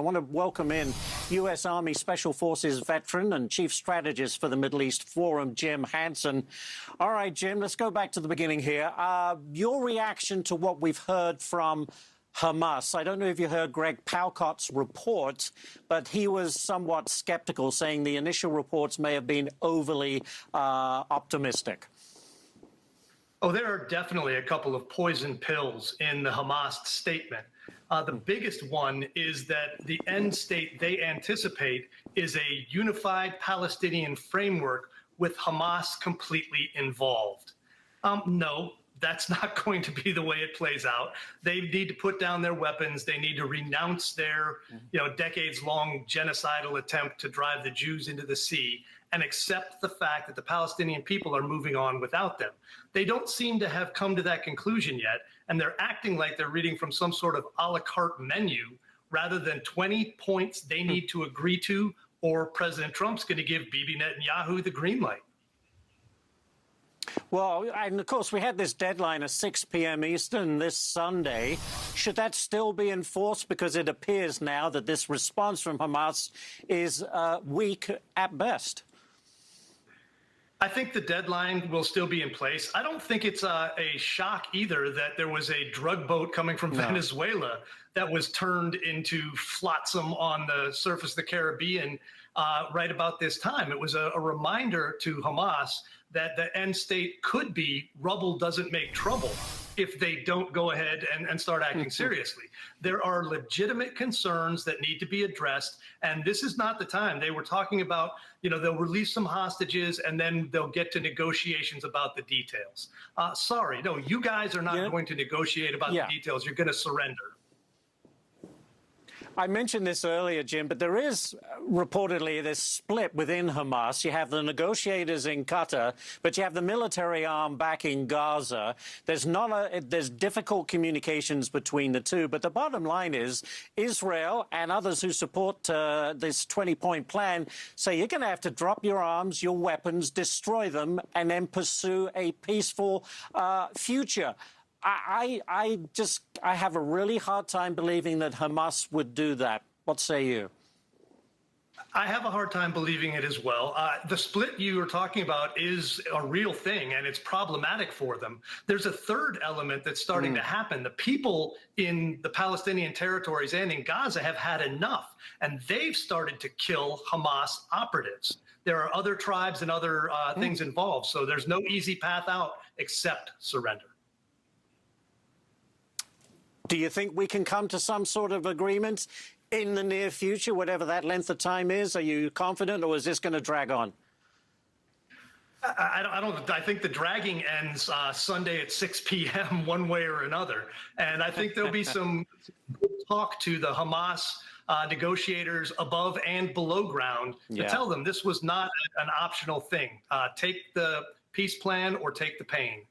want to welcome in U.S. Army Special Forces veteran and Chief Strategist for the Middle East Forum, Jim Hanson. All right, Jim, let's go back to the beginning here. Your reaction to what we've heard from Hamas. I don't know if you heard Greg Palcott's report, but he was somewhat skeptical, saying the initial reports may have been overly optimistic. Oh, there are definitely a couple of poison pills in the Hamas statement. The biggest one is that the end state they anticipate is a unified Palestinian framework with Hamas completely involved. No, that's not going to be the way it plays out. They need to put down their weapons. They need to renounce their, decades-long genocidal attempt to drive the Jews into the sea and accept the fact that the Palestinian people are moving on without them. They don't seem to have come to that conclusion yet, and they're acting like they're reading from some sort of a la carte menu rather than 20 points they need to agree to, or President Trump's going to give Bibi Netanyahu the green light. Well, and of course, we had this deadline of 6 p.m. Eastern this Sunday. Should that still be enforced? Because it appears now that this response from Hamas is weak at best. I think the deadline will still be in place. I don't think it's a shock either that there was a drug boat coming from Venezuela that was turned into flotsam on the surface of the Caribbean right about this time. It was a reminder to Hamas that the end state could be rubble doesn't make trouble if they don't go ahead and start acting seriously. There are legitimate concerns that need to be addressed, and this is not the time. They were talking about, they'll release some hostages and then they'll get to negotiations about the details. Sorry, no, you guys are not going to negotiate about the details. You're going to surrender. I mentioned this earlier, Jim, but there is reportedly this split within Hamas. You have the negotiators in Qatar, but you have the military arm back in Gaza. There's difficult communications between the two. But the bottom line is Israel and others who support this 20-point plan say you're going to have to drop your arms, your weapons, destroy them, and then pursue a peaceful future. I have a really hard time believing that Hamas would do that. What say you? I have a hard time believing it as well. The split you were talking about is a real thing, and it's problematic for them. There's a third element that's starting to happen. The people in the Palestinian territories and in Gaza have had enough, and they've started to kill Hamas operatives. There are other tribes and other things involved, so there's no easy path out except surrender. Do you think we can come to some sort of agreement in the near future, whatever that length of time is? Are you confident, or is this going to drag on? I think the dragging ends Sunday at 6 p.m. one way or another. And I think there'll be some talk to the Hamas negotiators above and below ground to tell them this was not an optional thing. Take the peace plan or take the pain.